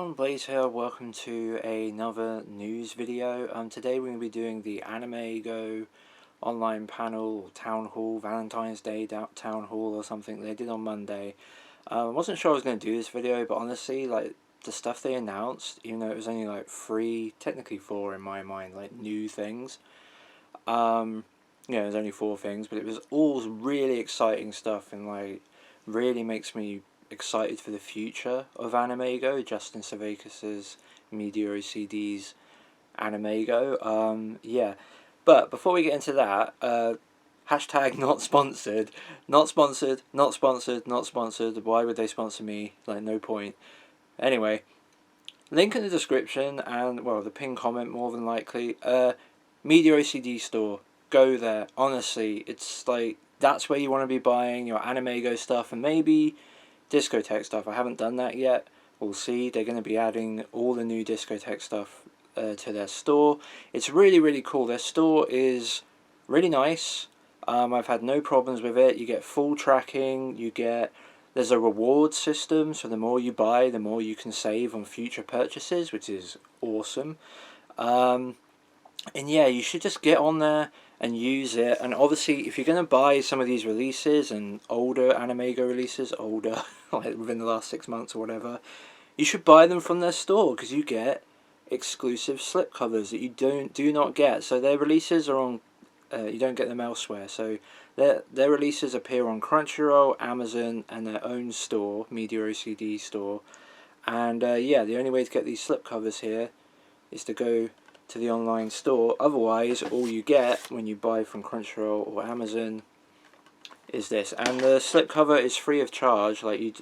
everyone, Blaze here, welcome to another news video. Today we're going to be doing the AnimEigo online panel, or town hall, Valentine's Day town hall or something they did on Monday. I wasn't sure I was going to do this video, but honestly, like, the stuff they announced, even though it was only like 3, technically 4 in my mind, like new things. There's only 4 things, but it was all really exciting stuff and like really makes me excited for the future of AnimEigo, Justin Savakis's Media OCD's AnimEigo. But before we get into that, hashtag not sponsored, not sponsored, not sponsored, not sponsored. Why would they sponsor me? Like, no point. Anyway, link in the description and, well, the pinned comment more than likely. Media OCD store. Go there. Honestly, it's like, that's where you want to be buying your AnimEigo stuff and maybe discotheque stuff. I haven't done that yet. We'll see. They're going to be adding all the new discotheque stuff to their store. It's really, really cool. Their store is really nice. I've had no problems with it. You get full tracking. There's a reward system, so the more you buy, the more you can save on future purchases, which is awesome. And yeah, you should just get on there and use it. And obviously, if you're going to buy some of these releases and older AnimEigo releases, like within the last 6 months or whatever, you should buy them from their store because you get exclusive slipcovers that you do not get. So their releases are on, you don't get them elsewhere. So their releases appear on Crunchyroll, Amazon, and their own store, Media OCD store. And yeah, the only way to get these slipcovers here is to go to the online store. Otherwise, all you get when you buy from Crunchyroll or Amazon is this, and the slipcover is free of charge. I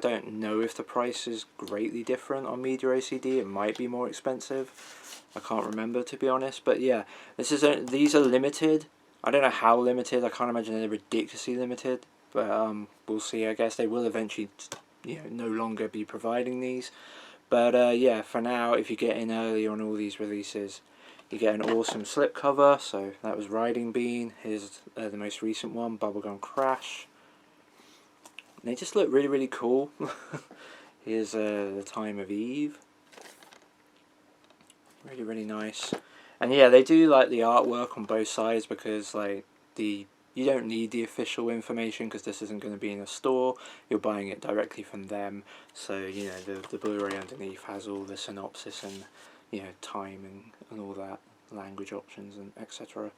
don't know if the price is greatly different on Media OCD. It might be more expensive. I can't remember, to be honest. But yeah, these are limited. I don't know how limited. I can't imagine they're ridiculously limited. But we'll see. I guess they will eventually, no longer be providing these. But yeah, for now, if you get in early on all these releases, you get an awesome slipcover. So that was Riding Bean. Here's the most recent one, Bubblegum Crash. And they just look really, really cool. Here's The Time of Eve. Really, really nice. And yeah, they do like the artwork on both sides because like you don't need the official information because this isn't going to be in a store. You're buying it directly from them. So, the Blu-ray underneath has all the synopsis and, time and all that, language options and etc.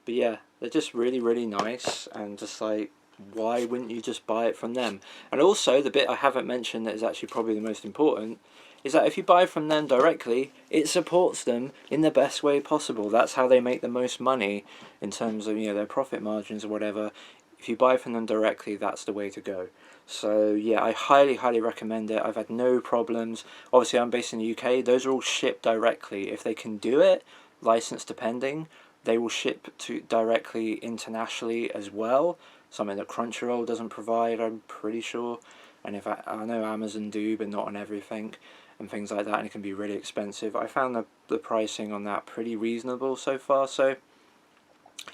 But yeah, they're just really, really nice and just like, why wouldn't you just buy it from them? And also, the bit I haven't mentioned that is actually probably the most important is that if you buy from them directly, it supports them in the best way possible. That's how they make the most money in terms of, their profit margins or whatever. If you buy from them directly, that's the way to go. So yeah, I highly, highly recommend it. I've had no problems. Obviously, I'm based in the UK. Those are all shipped directly. If they can do it, license depending, they will ship directly internationally as well. Something that Crunchyroll doesn't provide, I'm pretty sure. And if I know Amazon do, but not on everything. And things like that, and it can be really expensive. I found the pricing on that pretty reasonable so far, so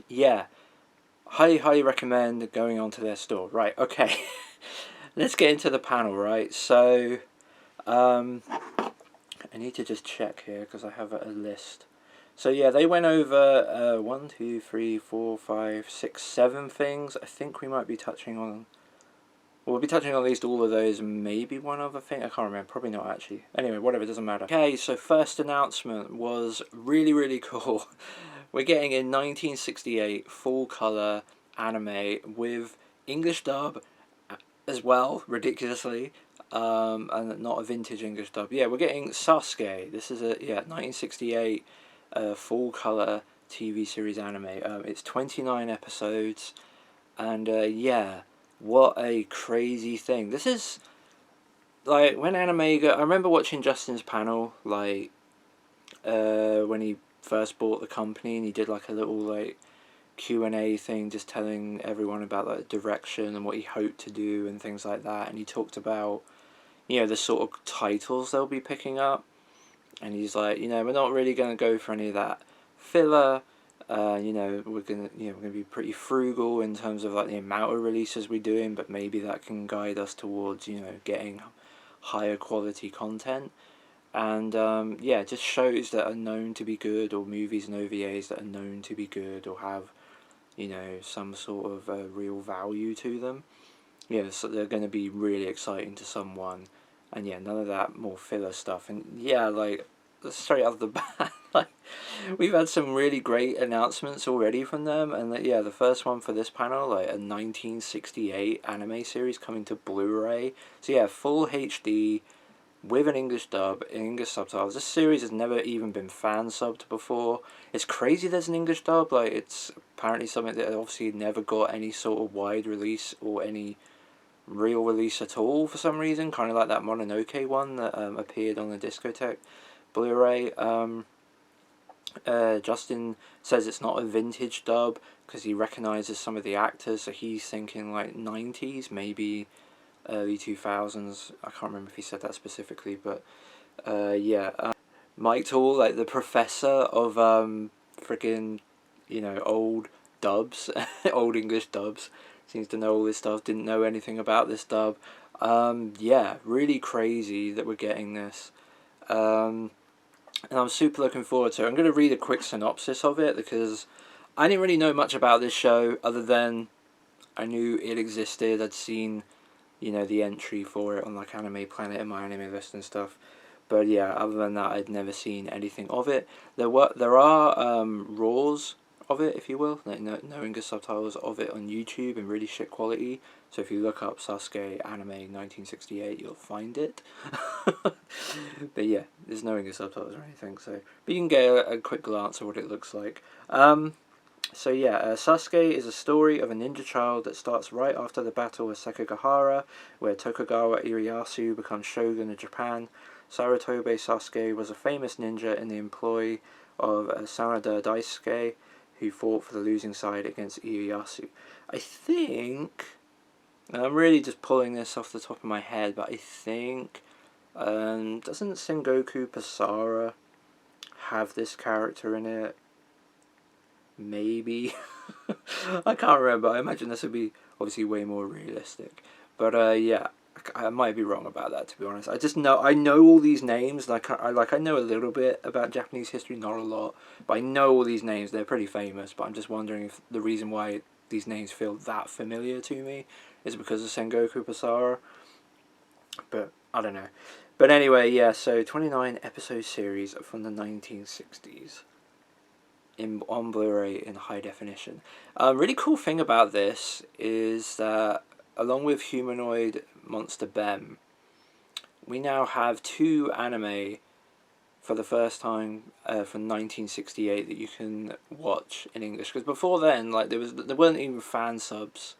yeah, highly, highly recommend going onto their store. Right, okay, let's get into the panel, right? So, I need to just check here because I have a list. So yeah, they went over 1, 2, 3, 4, 5, 6, 7 things. I think we might be touching on... We'll be touching on at least all of those, maybe one other thing, I can't remember, probably not actually. Anyway, whatever, doesn't matter. Okay, so first announcement was really, really cool. We're getting a 1968 full colour anime with English dub as well, ridiculously, and not a vintage English dub. Yeah, we're getting Sasuke. This is a 1968 full colour TV series anime. It's 29 episodes, and yeah. What a crazy thing. This is, like, when AnimEigo... I remember watching Justin's panel, like, when he first bought the company, and he did, like, a little, like, Q&A thing, just telling everyone about, like, the direction and what he hoped to do and things like that. And he talked about, the sort of titles they'll be picking up. And he's like, we're not really going to go for any of that filler. We're gonna be pretty frugal in terms of like the amount of releases we're doing, but maybe that can guide us towards getting higher quality content. And yeah, just shows that are known to be good, or movies and OVAs that are known to be good or have, you know, some sort of real value to them. Yeah, so they're going to be really exciting to someone. And yeah, none of that more filler stuff. And yeah, like, straight out of the bat, like, we've had some really great announcements already from them. And yeah, the first one for this panel, like a 1968 anime series coming to Blu-ray. So yeah, full HD with an English dub, English subtitles. This series has never even been fan subbed before. It's crazy there's an English dub. Like, it's apparently something that obviously never got any sort of wide release or any real release at all for some reason. Kind of like that Mononoke one that appeared on the Discotheque Blu-ray. Justin says it's not a vintage dub because he recognises some of the actors, so he's thinking like 90s, maybe early 2000s. I can't remember if he said that specifically, but yeah. Mike Toole, like the professor of freaking, you know, old dubs, old English dubs, seems to know all this stuff, didn't know anything about this dub. Yeah, really crazy that we're getting this. And I'm super looking forward to it. I'm going to read a quick synopsis of it because I didn't really know much about this show other than I knew it existed. I'd seen, you know, the entry for it on like Anime Planet and my anime list and stuff. But yeah, other than that, I'd never seen anything of it. There are raws of it, if you will, like no English subtitles of it on YouTube in really shit quality. So if you look up Sasuke anime 1968, you'll find it. But yeah, there's no English subtitles or anything. So, but you can get a quick glance at what it looks like. So yeah, Sasuke is a story of a ninja child that starts right after the Battle of Sekigahara, where Tokugawa Ieyasu becomes shogun of Japan. Sarutobe Sasuke was a famous ninja in the employ of Sanada Daisuke, who fought for the losing side against Ieyasu. I think, and I'm really just pulling this off the top of my head, but I think, doesn't Sengoku Pasara have this character in it? Maybe. I can't remember. I imagine this would be obviously way more realistic. But yeah, I might be wrong about that, to be honest. I know all these names. I know a little bit about Japanese history, not a lot, but I know all these names. They're pretty famous. But I'm just wondering if the reason why these names feel that familiar to me is because of Sengoku Pasara. But I don't know. But anyway, yeah. So 29 episode series from the 1960s. On Blu-ray in high definition. Really cool thing about this is that along with humanoid monster Bem, we now have two anime for the first time from 1968 that you can watch in English. Because before then, like there weren't even fan subs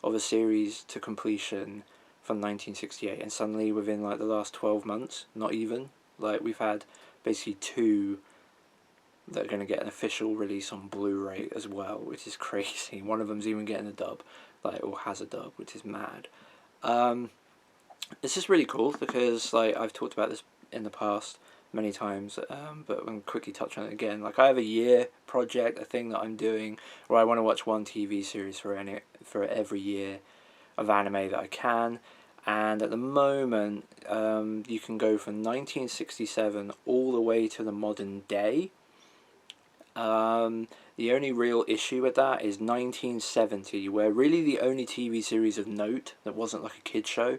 of a series to completion from 1968, and suddenly within like the last 12 months, not even, like we've had basically two that are going to get an official release on Blu-ray as well, which is crazy. One of them's even getting a dub, like, or has a dub, which is mad. It's just really cool because, like, I've talked about this in the past many times, but I'm going to quickly touch on it again. Like, I have a year project, a thing that I'm doing, where I want to watch one TV series for every year of anime that I can. And at the moment, you can go from 1967 all the way to the modern day. The only real issue with that is 1970, where really the only TV series of note that wasn't like a kid show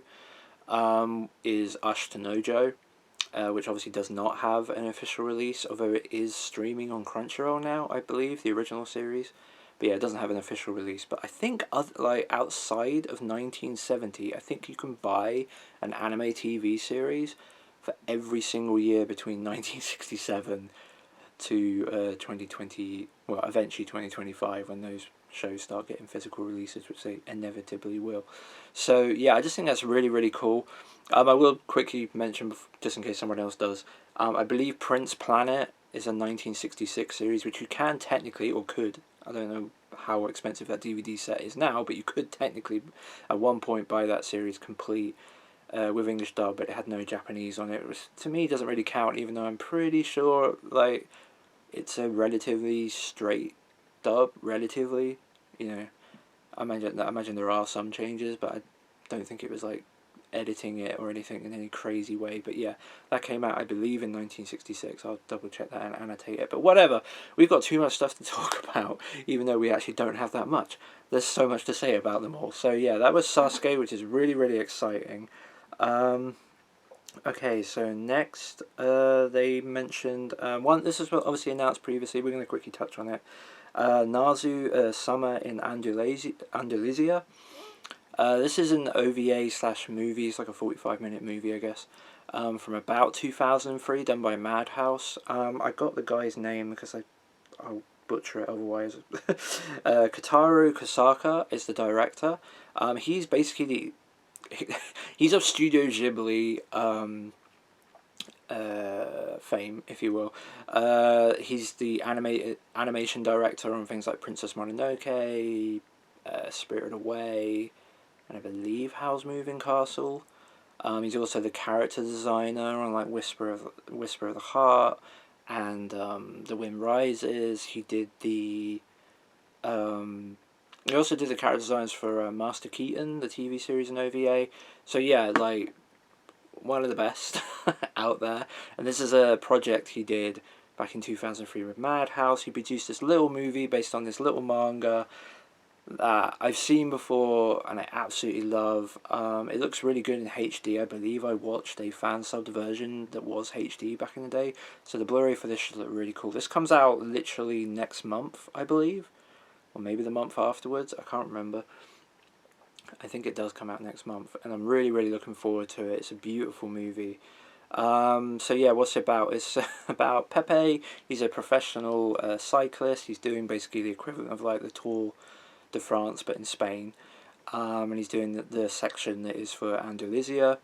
is Ashita no Joe, which obviously does not have an official release, although it is streaming on Crunchyroll now, I believe, the original series. But yeah, it doesn't have an official release. But I think like outside of 1970, I think you can buy an anime TV series for every single year between 1967 to 2020, well, eventually 2025, when those shows start getting physical releases, which they inevitably will. So yeah, I just think that's really, really cool. I will quickly mention, just in case someone else does, I believe Prince Planet is a 1966 series, which you can technically, or could, I don't know how expensive that DVD set is now, but you could technically at one point buy that series complete with English dub, but it had no Japanese on it, which to me doesn't really count, even though I'm pretty sure, like, it's a relatively straight dub, relatively, you know. I imagine there are some changes, but I don't think it was like editing it or anything in any crazy way. But yeah, that came out, I believe, in 1966. I'll double check that and annotate it. But whatever, we've got too much stuff to talk about, even though we actually don't have that much. There's so much to say about them all. So yeah, that was Sasuke, which is really, really exciting. Okay, so next, they mentioned one. This is obviously announced previously. We're going to quickly touch on it. Nazu Summer in Andalusia. This is an OVA / movie. It's like a 45-minute movie, I guess, from about 2003, done by Madhouse. I got the guy's name because I'll butcher it otherwise. Kotaro Kosaka is the director. He's basically he's of Studio Ghibli fame, if you will. He's the animation director on things like Princess Mononoke, Spirited Away, and I believe Howl's Moving Castle. He's also the character designer on like Whisper of the Heart and The Wind Rises. He did the he also did the character designs for Master Keaton, the TV series and OVA. So yeah, like one of the best out there. And this is a project he did back in 2003 with Madhouse. He produced this little movie based on this little manga that I've seen before and I absolutely love. It looks really good in HD. I believe I watched a fan subbed version that was HD back in the day, so the Blu-ray for this should look really cool. This comes out literally next month, I believe, or maybe the month afterwards. I can't remember. I think it does come out next month, and I'm really, really looking forward to it. It's a beautiful movie. So yeah, what's it about? It's about Pepe. He's a professional cyclist. He's doing basically the equivalent of like the Tour de France, but in Spain. And he's doing the section that is for Andalusia,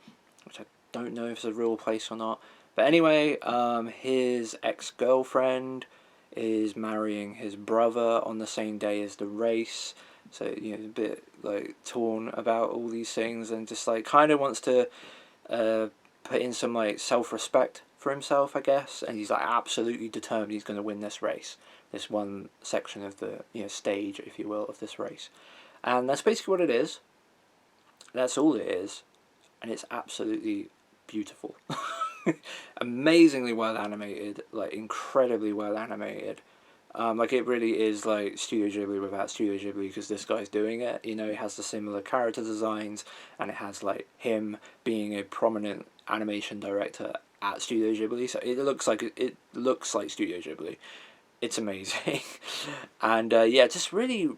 which I don't know if it's a real place or not. But anyway, his ex-girlfriend is marrying his brother on the same day as the race. So, you know, a bit like torn about all these things, and just like kind of wants to put in some like self-respect for himself, I guess. And he's like absolutely determined he's going to win this race, this one section of the, you know, stage, if you will, of this race. And that's basically what it is. That's all it is, and it's absolutely beautiful. Amazingly well animated, like incredibly well animated. Like it really is like Studio Ghibli without Studio Ghibli, because this guy's doing it. You know, it has the similar character designs, and it has like him being a prominent animation director at Studio Ghibli. So it looks like Studio Ghibli. It's amazing, and yeah, just really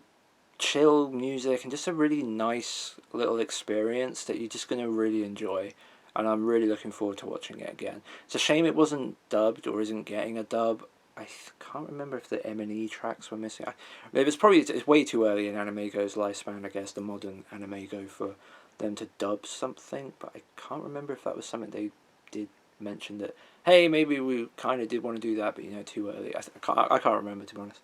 chill music and just a really nice little experience that you're just gonna really enjoy. And I'm really looking forward to watching it again. It's a shame it wasn't dubbed or isn't getting a dub. I can't remember if the M&E tracks were missing. It's way too early in AnimEigo's lifespan, I guess, the modern AnimEigo, for them to dub something. But I can't remember if that was something they did mention that, hey, maybe we kind of did want to do that, but you know, too early. I can't remember, to be honest.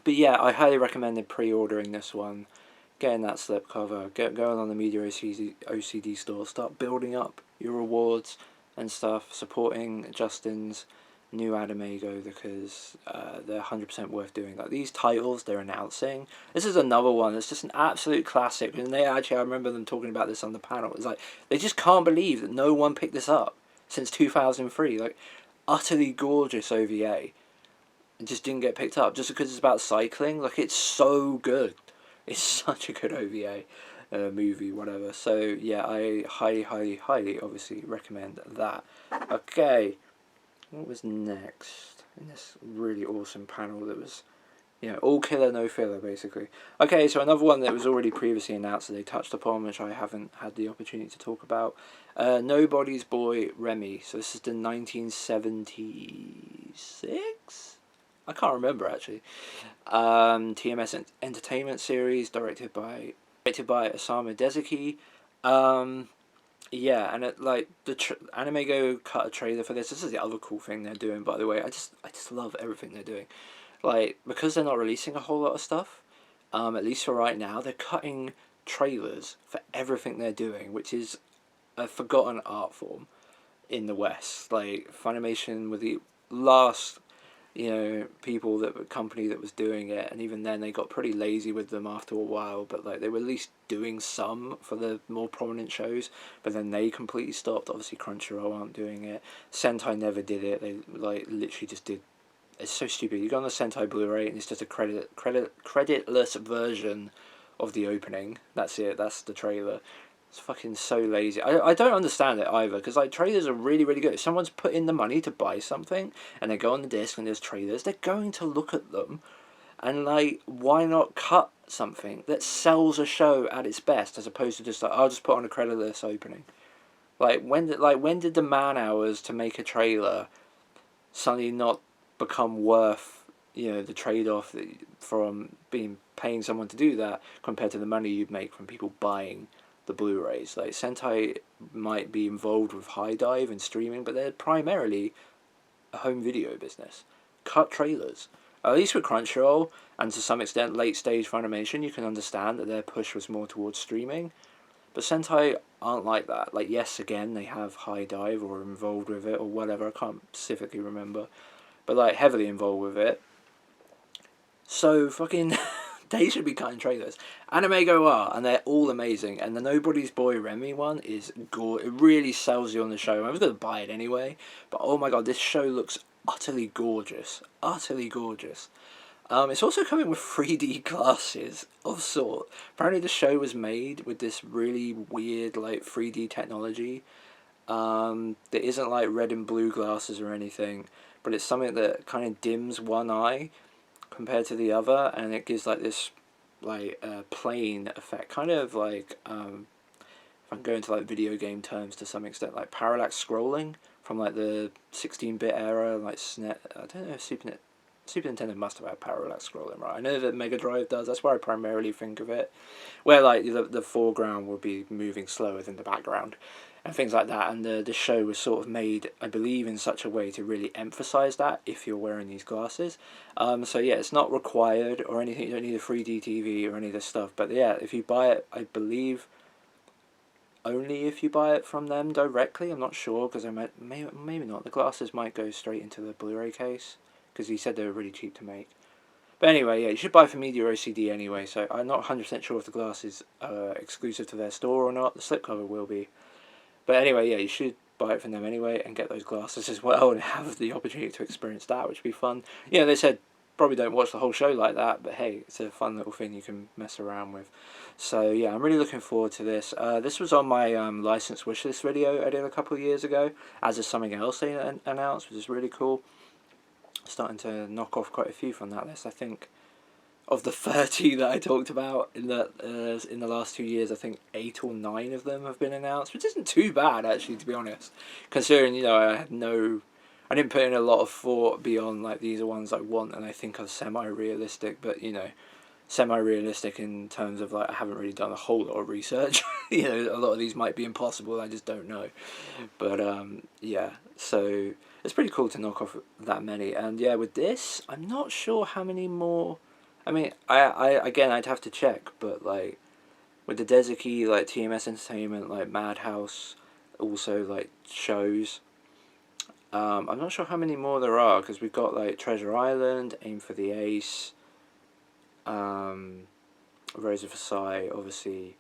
But yeah, I highly recommend pre-ordering this one, getting that slipcover, going on the Media OCD store, start building up your rewards and stuff, supporting Justin's new AnimEigo, because they're 100% worth doing. Like these titles they're announcing, this is another one that's just an absolute classic, and I remember them talking about this on the panel. It's like they just can't believe that no one picked this up since 2003. Like utterly gorgeous OVA, it just didn't get picked up just because it's about cycling. Like it's so good. It's such a good OVA movie, whatever. So yeah, I highly obviously recommend that. Okay, what was next in this really awesome panel that was, you know, all killer, no filler, basically. Okay, so another one that was already previously announced that they touched upon, which I haven't had the opportunity to talk about. Nobody's Boy Remy. So this is the 1976? I can't remember actually. TMS Entertainment series directed by Osamu Dezaki. Yeah, and like the AnimEigo cut a trailer for this. This is the other cool thing they're doing, by the way. I just love everything they're doing. Like, because they're not releasing a whole lot of stuff, at least for right now, they're cutting trailers for everything they're doing, which is a forgotten art form in the West. Like Funimation with the last people company that was doing it, and even then they got pretty lazy with them after a while, but like they were at least doing some for the more prominent shows, but then they completely stopped. Obviously Crunchyroll aren't doing it. Sentai never did it. They like literally just did. It's so stupid. You go on the Sentai Blu-ray and it's just a creditless version of the opening. That's it. That's the trailer. It's fucking so lazy. I don't understand it either, because like trailers are really, really good. If someone's put in the money to buy something and they go on the disc and there's trailers, they're going to look at them, and like, why not cut something that sells a show at its best, as opposed to just like, I'll just put on a creditless opening. When did the man hours to make a trailer suddenly not become worth, the trade-off from paying someone to do that, compared to the money you'd make from people buying the Blu-rays? Like, Sentai might be involved with High Dive and streaming, but they're primarily a home video business. Cut trailers. At least with Crunchyroll, and to some extent late stage Funimation, you can understand that their push was more towards streaming. But Sentai aren't like that. Like, yes, again, they have High Dive or are involved with it or whatever, I can't specifically remember. But like, heavily involved with it. So fucking they should be cutting trailers. AnimEigo are, and they're all amazing. And the Nobody's Boy Remy one is it really sells you on the show. I was going to buy it anyway, but oh my god, this show looks utterly gorgeous. Utterly gorgeous. It's also coming with 3D glasses of sort. Apparently the show was made with this really weird like 3D technology. That isn't like red and blue glasses or anything, but it's something that kind of dims one eye compared to the other, and it gives like this like plane effect, kind of like if I'm going to like video game terms to some extent, like parallax scrolling from like the 16-bit era, like SNES. I don't know if Super Nintendo must have had parallax scrolling, right? I know that Mega Drive does. That's where I primarily think of it, where like the foreground will be moving slower than the background, and things like that. And the show was sort of made, I believe, in such a way to really emphasize that if you're wearing these glasses. So yeah, it's not required or anything. You don't need a 3D TV or any of this stuff. But yeah, if you buy it, I believe only if you buy it from them directly. I'm not sure, because maybe not. The glasses might go straight into the Blu-ray case, because he said they were really cheap to make. But anyway, yeah, you should buy from Media OCD anyway, so I'm not 100% sure if the glasses are exclusive to their store or not. The slipcover will be. But anyway, yeah, you should buy it from them anyway and get those glasses as well and have the opportunity to experience that, which would be fun. Yeah, they said probably don't watch the whole show like that, but hey, it's a fun little thing you can mess around with. So yeah, I'm really looking forward to this. This was on my license wishlist video I did a couple of years ago, as is something else they announced, which is really cool. Starting to knock off quite a few from that list. I think of the 30 that I talked about in the last 2 years, I think 8 or 9 of them have been announced, which isn't too bad actually, to be honest, considering I didn't put in a lot of thought beyond like these are ones I want and I think are semi-realistic, but semi-realistic in terms of like I haven't really done a whole lot of research. A lot of these might be impossible, I just don't know. But yeah, so it's pretty cool to knock off that many. And yeah, with this, I'm not sure how many more. I mean, I'd have to check, but like with the Dezaki, like TMS Entertainment, like Madhouse, also like shows. I'm not sure how many more there are, because we've got like Treasure Island, Aim for the Ace, Rose of Versailles, obviously,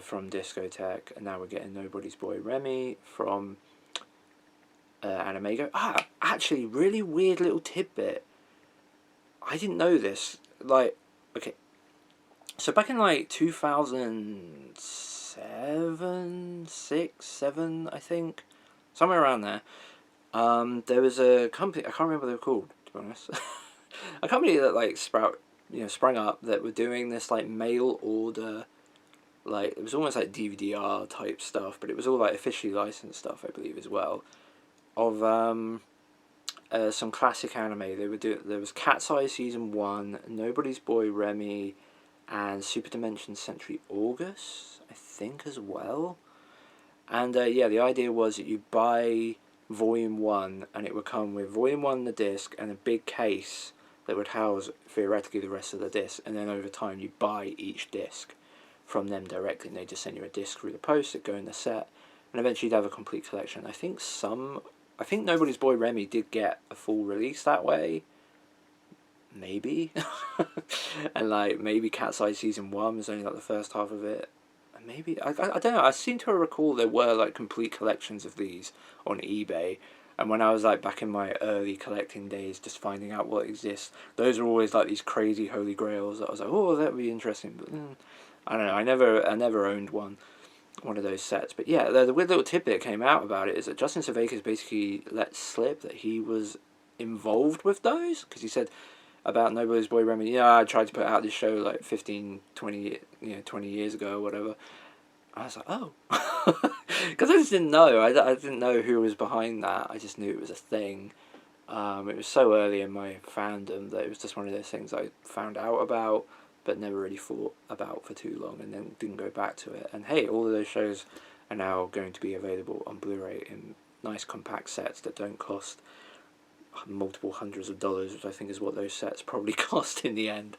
from Discotheque, and now we're getting Nobody's Boy Remy from AnimEigo. Actually, really weird little tidbit. I didn't know this. Like, okay, so back in like 2007, 6, 7, I think, somewhere around there, there was a company, I can't remember what they were called, to be honest, a company that like sprang up, that were doing this like mail order, like it was almost like DVD-R type stuff, but it was all like officially licensed stuff, I believe, as well, of some classic anime. There was Cat's Eye Season 1, Nobody's Boy Remy, and Super Dimension Century August, I think, as well. And yeah, the idea was that you buy Volume 1, and it would come with Volume 1, the disc, and a big case that would house, theoretically, the rest of the disc, and then over time you buy each disc from them directly, and they just send you a disc through the post, it'd go in the set, and eventually you'd have a complete collection. I think some I think Nobody's Boy Remy did get a full release that way. Maybe. And like maybe Cat's Eye Season 1 was only like the first half of it. And maybe I don't know, I seem to recall there were like complete collections of these on eBay. And when I was like back in my early collecting days, just finding out what exists, those are always like these crazy holy grails that I was like, oh, that would be interesting. But I don't know, I never owned one of those sets. But yeah, the weird little tidbit came out about it is that Justin Sudeikis basically let slip that he was involved with those, because he said about Nobody's Boy Remy, yeah, I tried to put out this show like 15, 20, 20 years ago or whatever. I was like, oh. Because I just didn't know. I didn't know who was behind that. I just knew it was a thing. It was so early in my fandom that it was just one of those things I found out about, but never really thought about for too long, and then didn't go back to it. And hey, all of those shows are now going to be available on Blu-ray in nice compact sets that don't cost multiple hundreds of dollars, which I think is what those sets probably cost in the end,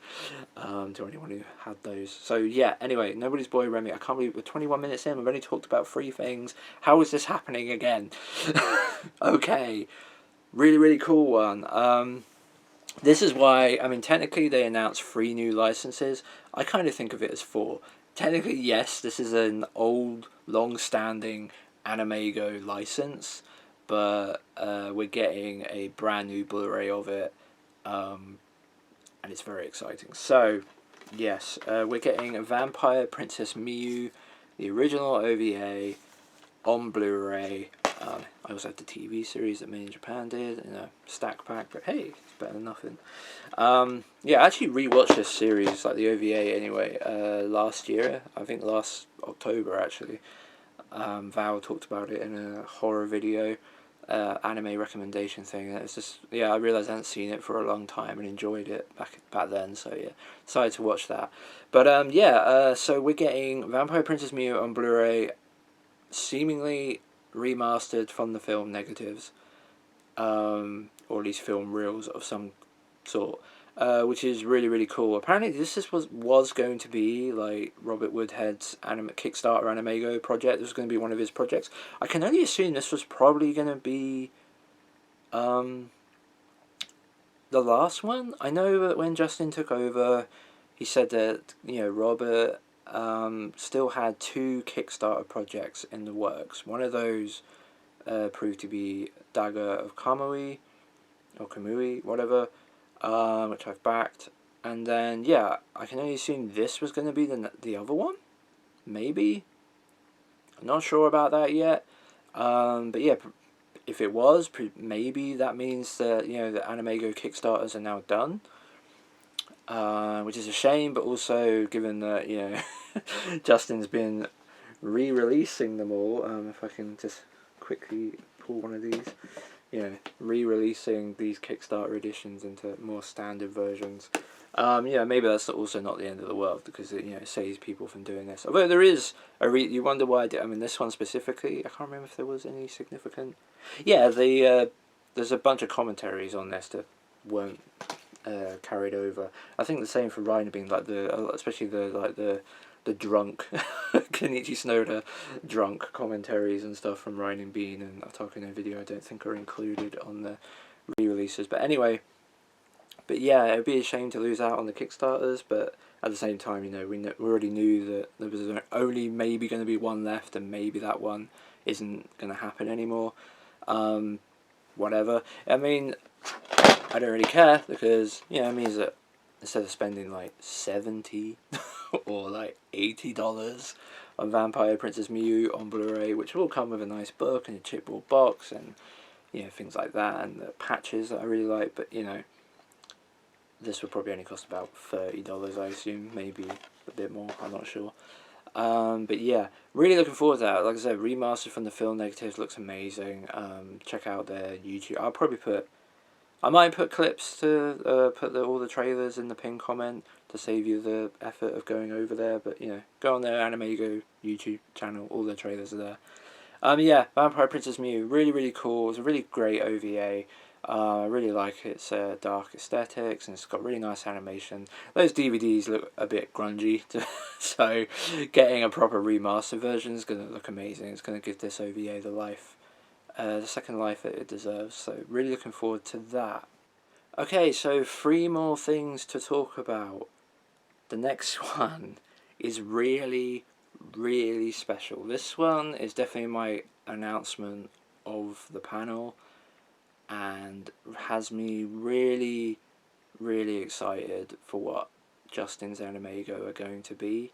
to anyone who had those. So yeah, anyway, Nobody's Boy Remy, I can't believe we're 21 minutes in, I've only talked about 3 things. How is this happening again? Okay, really cool one. This is why, I mean, technically they announced 3 new licenses. I kind of think of it as 4. Technically, yes, this is an old, long-standing AnimEigo license, but we're getting a brand new Blu-ray of it, and it's very exciting. So, yes, we're getting a Vampire Princess Miyu, the original OVA, on Blu-ray. I also have the TV series that Made in Japan did in a stack pack, but hey, it's better than nothing. Yeah, I actually rewatched this series, like the OVA anyway, last year. I think last October actually. Val talked about it in a horror video, anime recommendation thing. And it's just, yeah, I realised I hadn't seen it for a long time and enjoyed it back then. So yeah, decided to watch that. But yeah, so we're getting Vampire Princess Miyu on Blu-ray, seemingly remastered from the film negatives, or at least film reels of some sort, which is really cool. Apparently this was going to be like Robert Woodhead's Kickstarter AnimEigo project. This was going to be one of his projects. I can only assume this was probably going to be the last one. I know that when Justin took over, he said that, you know, Robert still had 2 Kickstarter projects in the works. One of those proved to be Dagger of Kamui, or Kamui, whatever, which I've backed. And then, yeah, I can only assume this was going to be the other one? Maybe? I'm not sure about that yet. But yeah, if it was, maybe that means that, you know, the AnimEigo Kickstarters are now done. Which is a shame, but also given that, you know, Justin's been re-releasing them all, if I can just quickly pull one of these, you know, re-releasing these Kickstarter editions into more standard versions. Yeah, maybe that's also not the end of the world, because it, you know, saves people from doing this. Although there is you wonder why I mean, this one specifically, I can't remember if there was any significant. Yeah, there's a bunch of commentaries on this that weren't carried over. I think the same for Ryan being like especially the drunk Kenichi Sonoda drunk commentaries and stuff from Ryan and Bean and Otaku no Video. I don't think are included on the re-releases. But anyway, yeah, it would be a shame to lose out on the Kickstarters. But at the same time, you know, we already knew that there was only maybe going to be one left, and maybe that one isn't going to happen anymore. Whatever. I mean, I don't really care, because, you know, it means that instead of spending like $70 or like $80 on Vampire Princess Miyu on Blu-ray, which will come with a nice book and a chipboard box and, you know, things like that, and the patches that I really like, but, you know, this would probably only cost about $30, I assume, maybe a bit more, I'm not sure. But yeah, really looking forward to that. Like I said, remastered from the film negatives, looks amazing. Check out their YouTube. I might put clips to put all the trailers in the pinned comment to save you the effort of going over there. But, you know, go on their AnimEigo YouTube channel. All their trailers are there. Yeah, Vampire Princess Miyu, really cool. It's a really great OVA. I really like its dark aesthetics, and it's got really nice animation. Those DVDs look a bit grungy, so getting a proper remastered version is going to look amazing. It's going to give this OVA the life the second life that it deserves. So really looking forward to that. Okay, so 3 more things to talk about. The next one is really, really special. This one is definitely my announcement of the panel and has me really, really excited for what Justin's AnimEigo are going to be.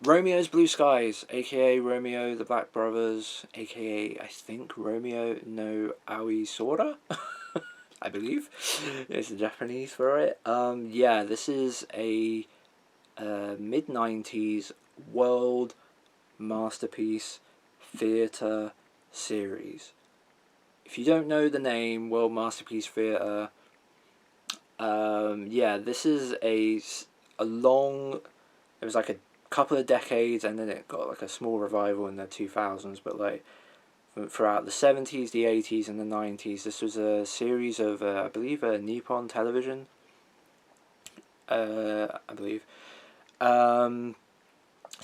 Romeo's Blue Skies, aka Romeo the Black Brothers, aka I think Romeo no Aoi Sora, I believe is the Japanese for it. Yeah, this is a mid-90s world masterpiece theatre series. If you don't know the name World Masterpiece Theatre, yeah, this is a long. It was like a couple of decades, and then it got like a small revival in the 2000s. But like throughout the 70s, the 80s, and the 90s, this was a series of I believe Nippon Television. I believe.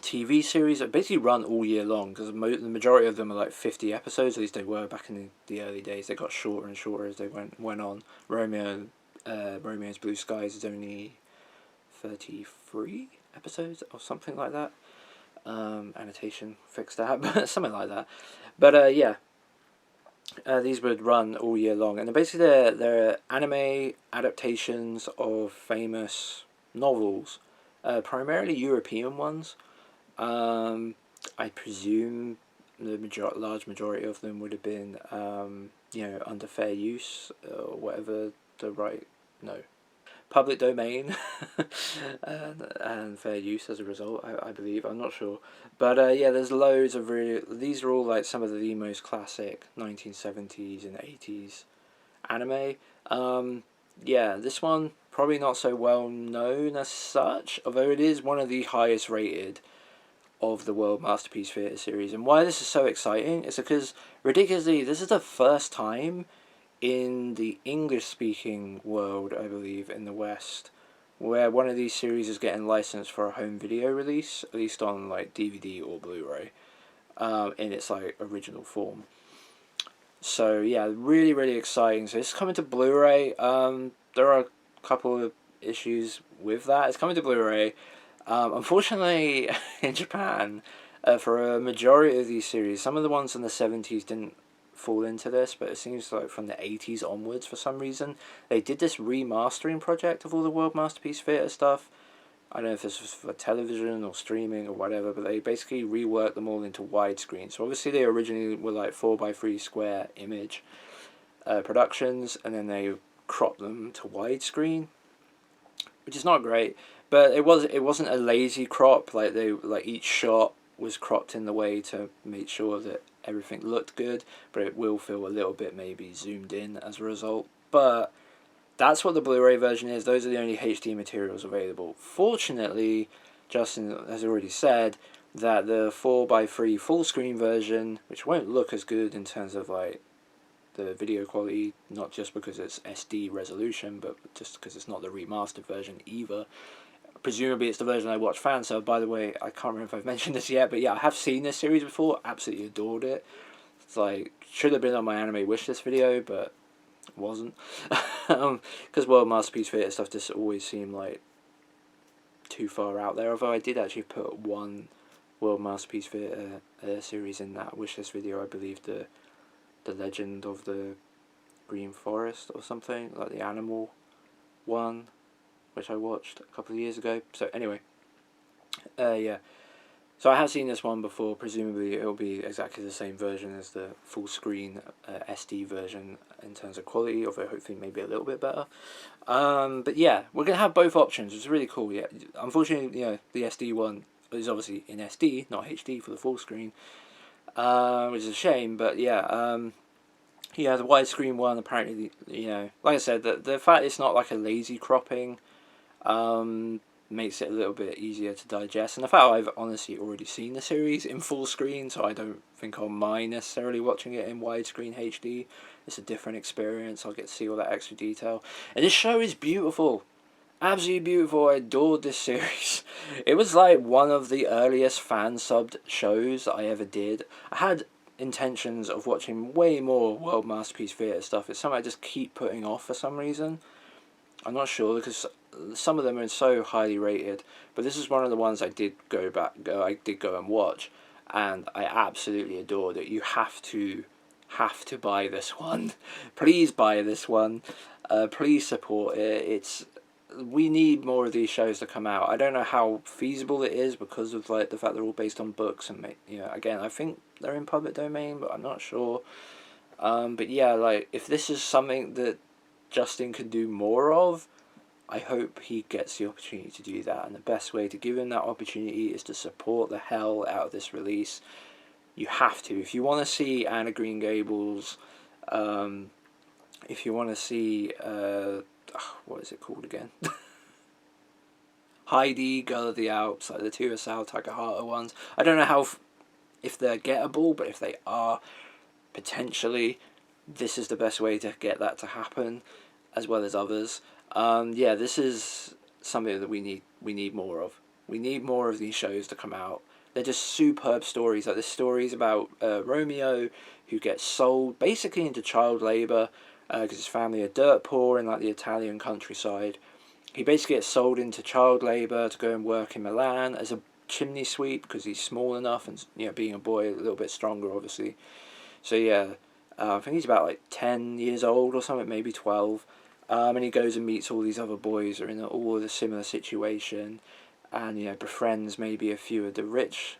TV series that basically run all year long because the majority of them are like 50 episodes. At least they were back in the early days. They got shorter and shorter as they went on. Romeo's Blue Skies is only 33 episodes or something like that. Annotation fixed that, but something like that. But yeah, these would run all year long, and basically they're anime adaptations of famous novels, primarily European ones. I presume the large majority of them would have been, under fair use or whatever the right, no, public domain, and fair use as a result. I believe, I'm not sure, but yeah, there's loads of really. These are all like some of the most classic 1970s and 80s anime. Yeah, this one probably not so well known as such, although it is one of the highest rated of the World Masterpiece Theatre series. And why this is so exciting is because, ridiculously, this is the first time in the English-speaking world, I believe, in the West, where one of these series is getting licensed for a home video release, at least on like DVD or Blu-ray, in its like original form. So yeah, really, really exciting. So it's coming to Blu-ray. There are a couple of issues with that. It's coming to Blu-ray. Unfortunately, in Japan, for a majority of these series, some of the ones in the 70s didn't fall into this, but it seems like from the 80s onwards, for some reason, they did this remastering project of all the World Masterpiece Theatre stuff. I don't know if this was for television or streaming or whatever, but they basically reworked them all into widescreen. So obviously they originally were like 4x3 square image productions, and then they cropped them to widescreen, which is not great. But it wasn't a lazy crop. Like each shot was cropped in the way to make sure that everything looked good, but it will feel a little bit maybe zoomed in as a result. But that's what the Blu-ray version is. Those are the only HD materials available. Fortunately, Justin has already said that the 4x3 full screen version, which won't look as good in terms of like the video quality, not just because it's SD resolution, but just because it's not the remastered version either. Presumably it's the version I watched fan sub. By the way, I can't remember if I've mentioned this yet, but yeah, I have seen this series before, absolutely adored it. It's like, should have been on my anime wishlist video, but it wasn't. Because World Masterpiece Theatre stuff just always seemed like too far out there, although I did actually put one World Masterpiece Theatre series in that wishlist video, I believe the Legend of the Green Forest or something, like the animal one, which I watched a couple of years ago. So anyway, yeah. So I have seen this one before. Presumably it will be exactly the same version as the full screen SD version in terms of quality, although hopefully maybe a little bit better. But yeah, we're going to have both options, which is really cool. Yeah, unfortunately, the SD one is obviously in SD, not HD for the full screen, which is a shame. But yeah, yeah, the widescreen one apparently, like I said, the fact it's not like a lazy cropping makes it a little bit easier to digest, and the fact I've honestly already seen the series in full screen, so I don't think I'll mind necessarily watching it in widescreen HD. It's a different experience. I'll get to see all that extra detail, and this show is beautiful, absolutely beautiful. I adored this series. It was like one of the earliest fan subbed shows I ever did. I had intentions of watching way more World Masterpiece Theatre stuff. It's something I just keep putting off for some reason. I'm not sure, because some of them are so highly rated, but this is one of the ones I did go and watch, and I absolutely adored it. You have to buy this one. Please buy this one. Please support it. We need more of these shows to come out. I don't know how feasible it is because of like the fact they're all based on books, and again, I think they're in public domain, but I'm not sure. But yeah, like if this is something that Justin can do more of, I hope he gets the opportunity to do that, and the best way to give him that opportunity is to support the hell out of this release. You have to. If you want to see Anna Green Gables, if you want to see, what is it called again? Heidi, Girl of the Alps, like the two Asao Takahata ones. I don't know if they're gettable, but if they are, potentially, this is the best way to get that to happen, as well as others. Yeah, this is something that we need more of. We need more of these shows to come out. They're just superb stories. Like, the stories about Romeo, who gets sold basically into child labour because his family are dirt poor in like the Italian countryside. He basically gets sold into child labour to go and work in Milan as a chimney sweep because he's small enough, and being a boy, a little bit stronger, obviously. So yeah, I think he's about like 10 years old or something, maybe 12. And he goes and meets all these other boys who are in all a similar situation, and befriends maybe a few of the rich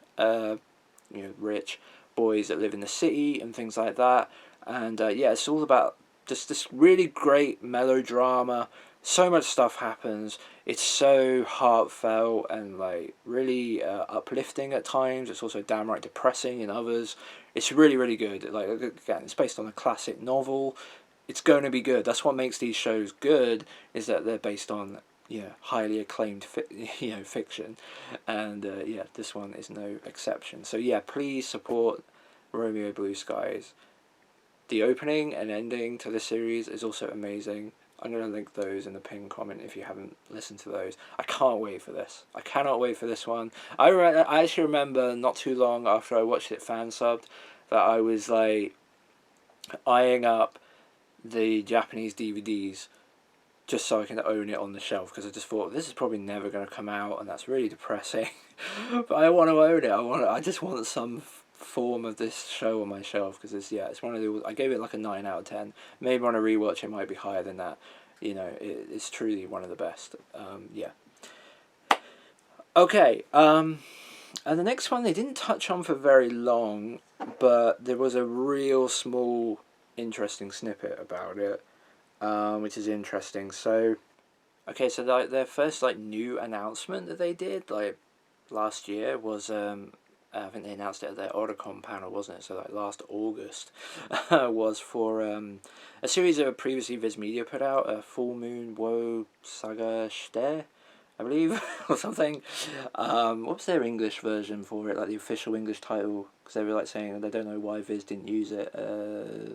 boys that live in the city and things like that. And yeah, it's all about just this really great melodrama. So much stuff happens. It's so heartfelt and like really uplifting at times. It's also downright depressing in others. It's really, really good. Like, again, it's based on a classic novel. It's going to be good. That's what makes these shows good, is that they're based on highly acclaimed fiction, and yeah, this one is no exception. So yeah, please support Romeo Blue Skies. The opening and ending to the series is also amazing. I'm going to link those in the pinned comment if you haven't listened to those. I can't wait for this. I cannot wait for this one. I actually remember not too long after I watched it fan subbed that I was like eyeing up the Japanese DVDs just so I can own it on the shelf, because I just thought this is probably never going to come out, and that's really depressing. But I want to own it. I just want some form of this show on my shelf, because it's one of the. I gave it like a 9 out of 10. Maybe on a rewatch it might be higher than that. It's truly one of the best. Yeah. Okay. And the next one they didn't touch on for very long, but there was a real small interesting snippet about it, which is interesting. So, okay, so like their first like new announcement that they did like last year was I think they announced it at their Oricon panel, wasn't it? So like last August was for a series that previously Viz Media put out, a Full Moon Wo Saga Shite, I believe, or something. What was their English version for it, like the official English title? Because they were like saying they don't know why Viz didn't use it.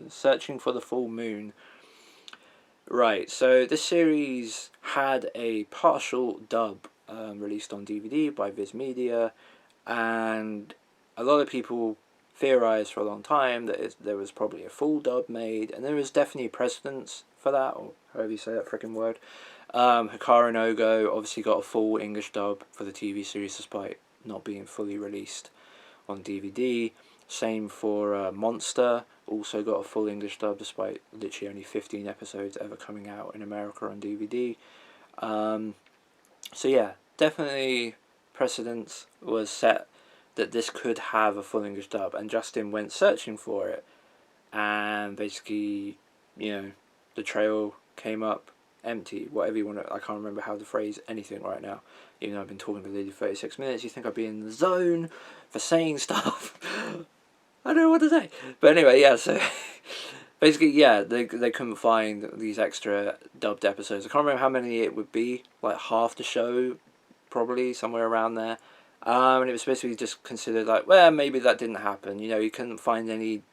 Searching for the Full Moon. Right, so this series had a partial dub released on DVD by Viz Media, and a lot of people theorised for a long time that there was probably a full dub made, and there was definitely precedence for that, or however you say that freaking word. Hikaru no Go obviously got a full English dub for the TV series despite not being fully released on DVD. Same for Monster, also got a full English dub despite literally only 15 episodes ever coming out in America on DVD. So yeah, definitely precedence was set that this could have a full English dub, and Justin went searching for it, and basically, the trail came up empty, whatever you want to. I can't remember how to phrase anything right now, even though I've been talking for nearly 36 minutes. You think I'd be in the zone for saying stuff. I don't know what to say. But anyway, yeah, so basically, yeah, they couldn't find these extra dubbed episodes. I can't remember how many it would be, like half the show, probably, somewhere around there. And it was basically just considered like, well, maybe that didn't happen. You couldn't find any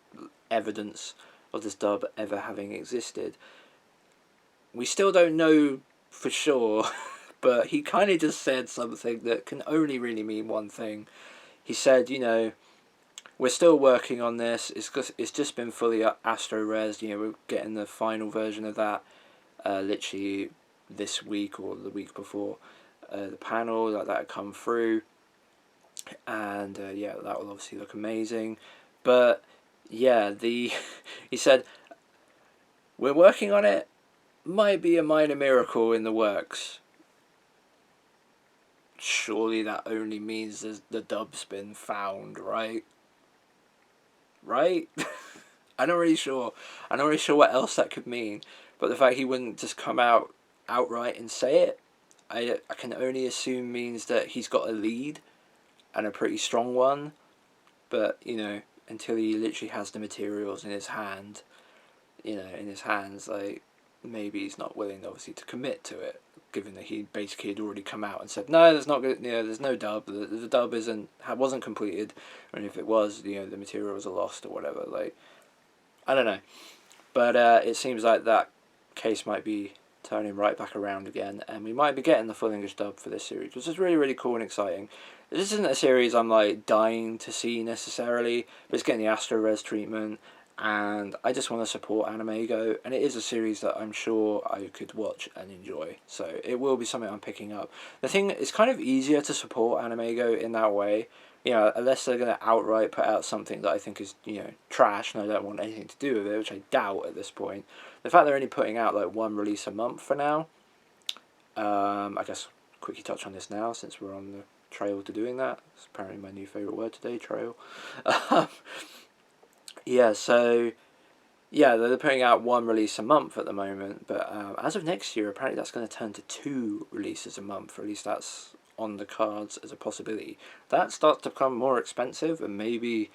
evidence of this dub ever having existed. We still don't know for sure, but he kind of just said something that can only really mean one thing. He said, we're still working on this. It's just been fully Astro Res. We're getting the final version of that literally this week or the week before the panel like that come through, and yeah, that will obviously look amazing. But yeah, he said we're working on it. Might be a minor miracle in the works. Surely that only means the dub's been found, right? Right? I'm not really sure. I'm not really sure what else that could mean. But the fact he wouldn't just come out outright and say it, I can only assume means that he's got a lead and a pretty strong one. But until he literally has the materials in his hand, in his hands, like maybe he's not willing, obviously, to commit to it. Given that he basically had already come out and said, no, there's not good, there's no dub. The dub wasn't completed, and if it was, the materials are lost or whatever. Like, I don't know, but it seems like that case might be turning right back around again, and we might be getting the full English dub for this series, which is really, really cool and exciting. This isn't a series I'm like dying to see necessarily, but it's getting the Astro Res treatment, and I just want to support AnimEigo, and it is a series that I'm sure I could watch and enjoy, so it will be something I'm picking up. The thing, it's kind of easier to support AnimEigo in that way, unless they're going to outright put out something that I think is, trash and I don't want anything to do with it, which I doubt at this point. The fact they're only putting out like one release a month for now, I guess quickly touch on this now since we're on the trail to doing that. It's apparently my new favourite word today, trail. Yeah, so yeah, they're putting out one release a month at the moment, but as of next year, apparently that's going to turn to 2 releases a month, or at least that's on the cards as a possibility. That starts to become more expensive, and maybe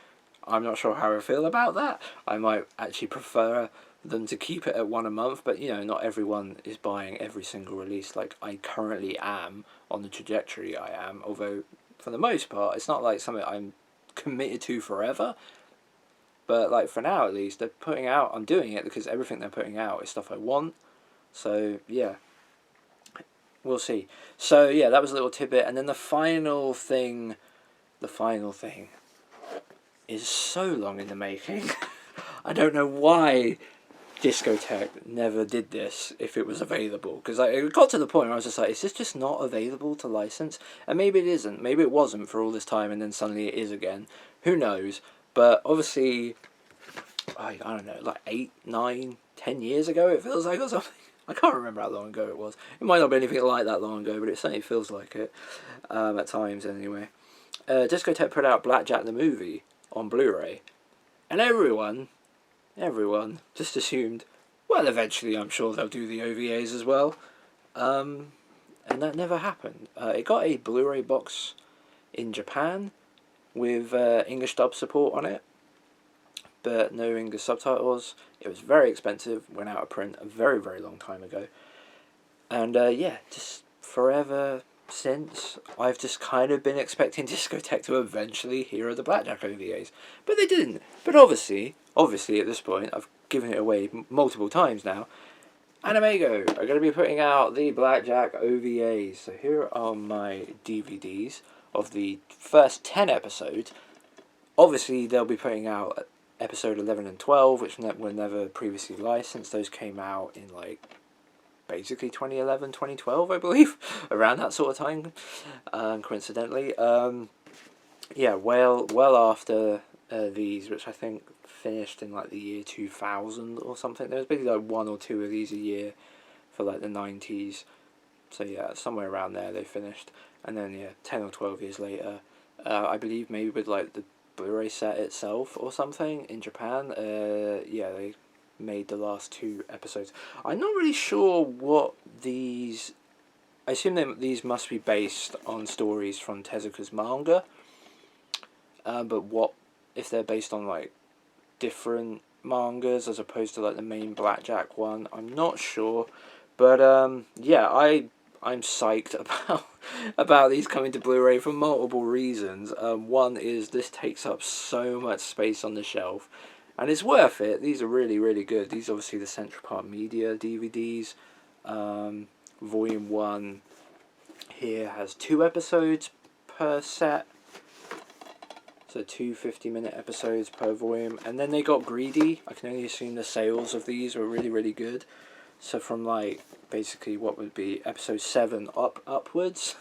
I'm not sure how I feel about that. I might actually prefer them to keep it at 1 a month, but not everyone is buying every single release like I currently am on the trajectory I am, although for the most part it's not like something I'm committed to forever. But like for now at least, I'm doing it because everything they're putting out is stuff I want. So yeah, we'll see. So yeah, that was a little tidbit, and then the final thing is so long in the making. I don't know why Discotek never did this if it was available, because it got to the point where I was just like, is this just not available to license? And maybe it isn't, maybe it wasn't for all this time, and then suddenly it is again. Who knows? But obviously, I don't know, like 8, 9, 10 years ago it feels like, or something. I can't remember how long ago it was. It might not be anything like that long ago, but it certainly feels like it, at times anyway. Discotek put out Blackjack the movie on Blu-ray, and everyone just assumed, well, eventually I'm sure they'll do the OVAs as well, and that never happened. It got a Blu-ray box in Japan with English dub support on it, but no English subtitles. It was very expensive, went out of print a very, very long time ago, and yeah, just forever since, I've just kind of been expecting Discotek to eventually hear of the Blackjack OVAs, but they didn't. But obviously at this point, I've given it away multiple times now, AnimEigo are going to be putting out the Blackjack OVAs. So here are my DVDs of the first 10 episodes. Obviously they'll be putting out episode 11 and 12, which were never previously licensed. Those came out in like basically 2011, 2012, I believe, around that sort of time, coincidentally. Yeah, well after these, which I think finished in like the year 2000 or something. There was basically like 1 or 2 of these a year for like the 90s. So yeah, somewhere around there they finished. And then yeah, 10 or 12 years later, I believe maybe with like the Blu-ray set itself or something in Japan, yeah, they made the last 2 episodes. I'm not really sure what these... I assume these must be based on stories from Tezuka's manga. But what if they're based on like different mangas as opposed to like the main Blackjack one? I'm not sure. But yeah, I'm psyched about these coming to Blu-ray for multiple reasons. One is this takes up so much space on the shelf, and it's worth it. These are really, really good. These are obviously the Central Park Media DVDs. Volume 1 here has 2 episodes per set. So 2 50-minute episodes per volume. And then they got greedy. I can only assume the sales of these were really, really good. So from like basically what would be episode 7 upwards,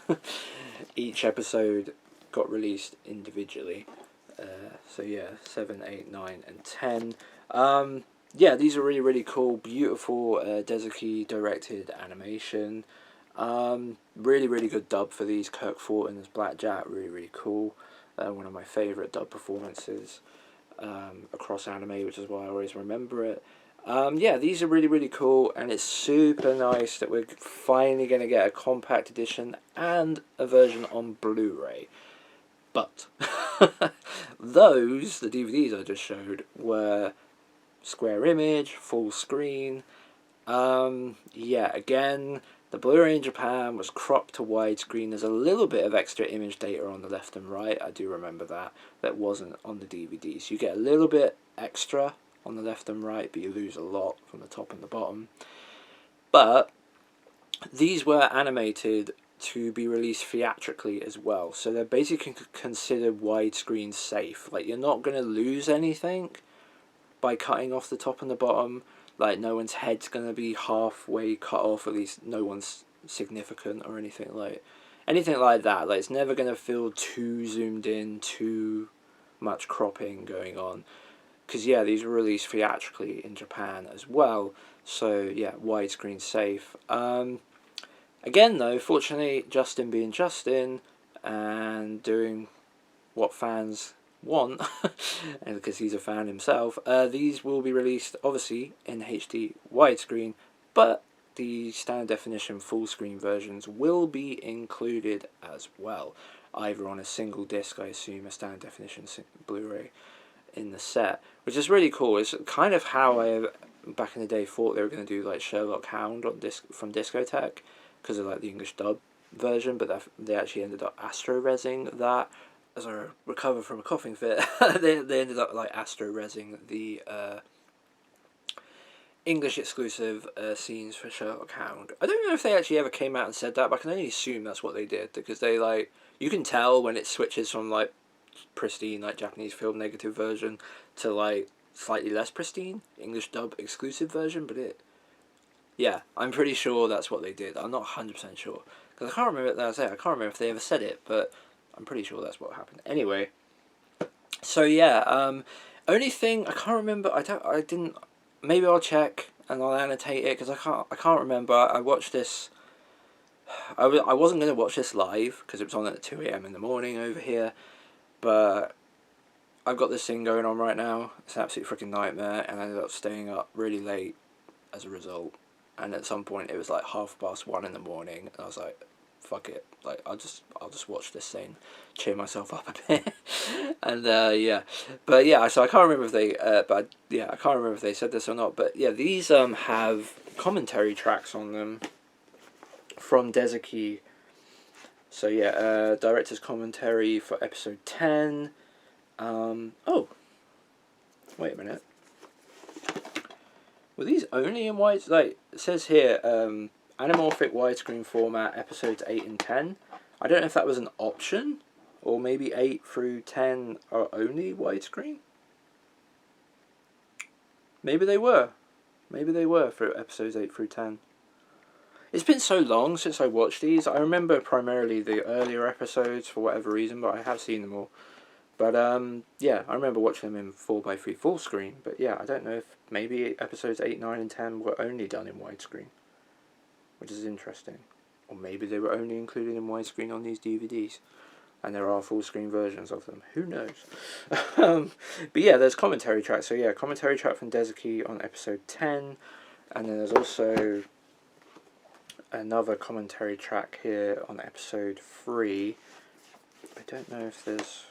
each episode got released individually. So yeah, 7, 8, 9 and 10. Yeah, these are really, really cool, beautiful Dezuki directed animation. Really, really good dub for these. Kirk Thornton as Blackjack, really, really cool. One of my favourite dub performances across anime, which is why I always remember it. Yeah, these are really, really cool, and it's super nice that we're finally going to get a compact edition and a version on Blu-ray. But those, the DVDs I just showed, were square image, full screen. Yeah, again, the Blu-ray in Japan was cropped to widescreen. There's a little bit of extra image data on the left and right. I do remember that wasn't on the DVD. So you get a little bit extra on the left and right, but you lose a lot from the top and the bottom. But these were animated to be released theatrically as well. So they're basically considered widescreen safe. Like, you're not going to lose anything by cutting off the top and the bottom. Like, no one's head's going to be halfway cut off, at least no one's significant or anything like that. Like, it's never going to feel too zoomed in, too much cropping going on. Because, yeah, these were released theatrically in Japan as well. So, yeah, widescreen safe. Again, though, fortunately, Justin being Justin and doing what fans want, and because he's a fan himself, these will be released, obviously, in HD widescreen, but the standard definition full screen versions will be included as well. Either on a single disc, I assume, a standard definition Blu-ray in the set, which is really cool. It's kind of how I, back in the day, thought they were going to do like Sherlock Hound on from Discotheque, because of like the English dub version, but they actually ended up astro-resing that. As I recover from a coughing fit, they ended up like astro-resing the English exclusive scenes for Sherlock Hound. I don't know if they actually ever came out and said that, but I can only assume that's what they did, because they like, you can tell when it switches from like pristine like Japanese film negative version to like slightly less pristine English dub exclusive version, but yeah, I'm pretty sure that's what they did. I'm not 100% sure, because I can't remember. I can't remember if they ever said it, but I'm pretty sure that's what happened. Anyway, so yeah, only thing I can't remember. I didn't. Maybe I'll check and I'll annotate it, because I can't remember. I watched this. I wasn't going to watch this live because it was on at 2 a.m. in the morning over here, but I've got this thing going on right now. It's an absolute freaking nightmare, and I ended up staying up really late as a result. And at some point it was like 1:30 in the morning, and I was like, fuck it, like I'll just watch this thing, cheer myself up a bit. And yeah, but yeah, so I can't remember if they I can't remember if they said this or not, but yeah, these have commentary tracks on them from Dezuki. So yeah, director's commentary for episode 10. Oh, wait a minute. Were these only in wide? Like, it says here, anamorphic widescreen format, episodes 8 and 10. I don't know if that was an option, or maybe 8 through 10 are only widescreen. Maybe they were. Maybe they were for episodes 8 through 10. It's been so long since I watched these. I remember primarily the earlier episodes for whatever reason, but I have seen them all. But yeah, I remember watching them in 4:3 full screen. But yeah, I don't know if maybe episodes 8, 9 and 10 were only done in widescreen, which is interesting. Or maybe they were only included in widescreen on these DVDs, and there are full screen versions of them. Who knows? But yeah, there's commentary tracks. So yeah, commentary track from Dezuki on episode 10, and then there's also another commentary track here on episode 3. I don't know if there's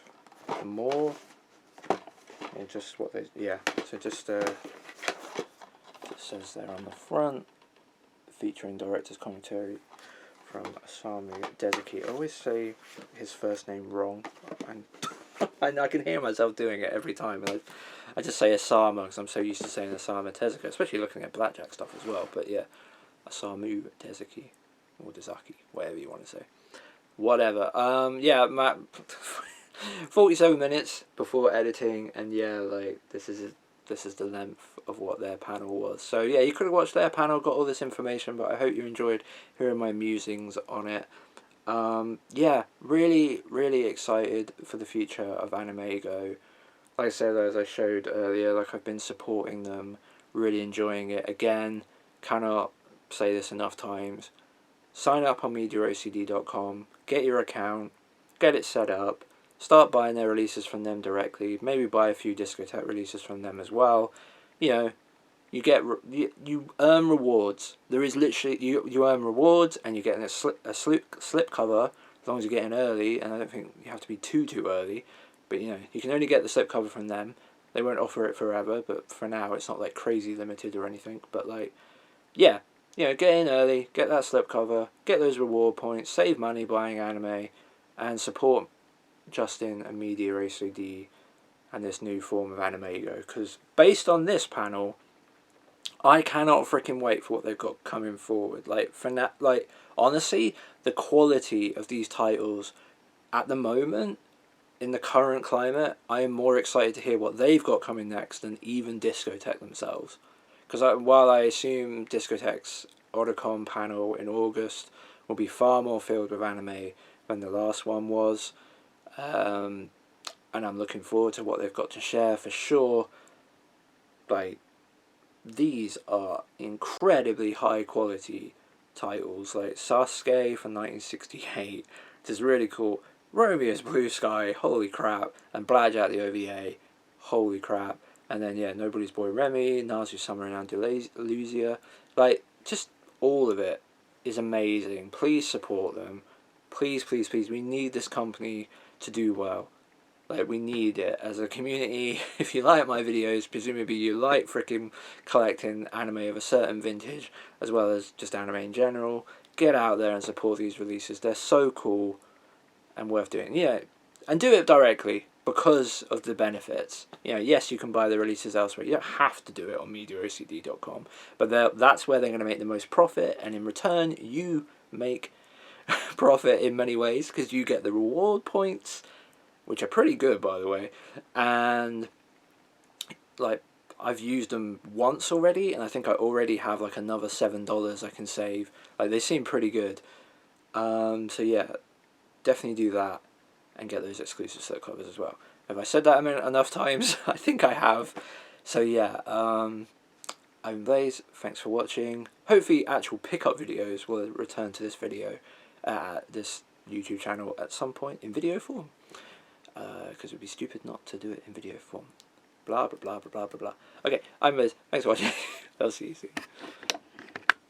more. Yeah, just what they, yeah, so just it says there on the front, featuring director's commentary from Osamu Dezuki. I always say his first name wrong, and I can hear myself doing it every time. And I just say Osamu because I'm so used to saying Osamu Tezuka, especially looking at Blackjack stuff as well. But yeah, Osamu Dezuki, or Dezaki, whatever you want to say. Whatever. Yeah, Matt. 47 minutes before editing, and yeah, like this is the length of what their panel was. So yeah, you could have watched their panel, got all this information, but I hope you enjoyed hearing my musings on it. Yeah, really excited for the future of AnimEigo. Like I said, as I showed earlier, like I've been supporting them, really enjoying it. Again, cannot say this enough times. Sign up on MediaOCD.com, get your account, get it set up, start buying their releases from them directly, maybe buy a few Discotheque releases from them as well. You know, you earn rewards. There is literally, you earn rewards, and you're getting a slip cover as long as you get in early, and I don't think you have to be too early, but you know, you can only get the slip cover from them. They won't offer it forever, but for now it's not like crazy limited or anything, but like, yeah, you know, get in early, get that slip cover, get those reward points, save money buying anime, and support Justin and Media OCD and this new form of AnimEigo, because based on this panel, I cannot freaking wait for what they've got coming forward. Like, like, honestly, the quality of these titles at the moment, in the current climate, I am more excited to hear what they've got coming next than even Discotheque themselves. Because while I assume Discotheque's Otakon panel in August will be far more filled with anime than the last one was, and I'm looking forward to what they've got to share for sure. Like, these are incredibly high quality titles, like Sasuke from 1968, which is really cool. Romeo's Blue Sky, holy crap, and Blackjack the OVA, holy crap. And then yeah, Nobody's Boy Remy, Nazu Summer in Andalusia, like just all of it is amazing. Please support them, please, please, please. We need this company to do well. Like, we need it as a community. If you like my videos, presumably you like freaking collecting anime of a certain vintage, as well as just anime in general. Get out there and support these releases. They're so cool and worth doing. Yeah, and do it directly because of the benefits. You know, yes, you can buy the releases elsewhere. You don't have to do it on MediaOCD.com, but that's where they're going to make the most profit, and in return, you make profit in many ways because you get the reward points, which are pretty good, by the way, and like I've used them once already, and I think I already have like another $7 I can save. Like, they seem pretty good. So yeah, definitely do that and get those exclusive slip covers as well. Have I said that enough times? I think I have. So yeah, I'm Blaze. Thanks for watching. Hopefully, actual pickup videos will return to this video, this YouTube channel at some point in video form. Because it would be stupid not to do it in video form. Blah, blah, blah, blah, blah, blah, blah. Okay, I'm Liz. Thanks for watching. I'll see you soon.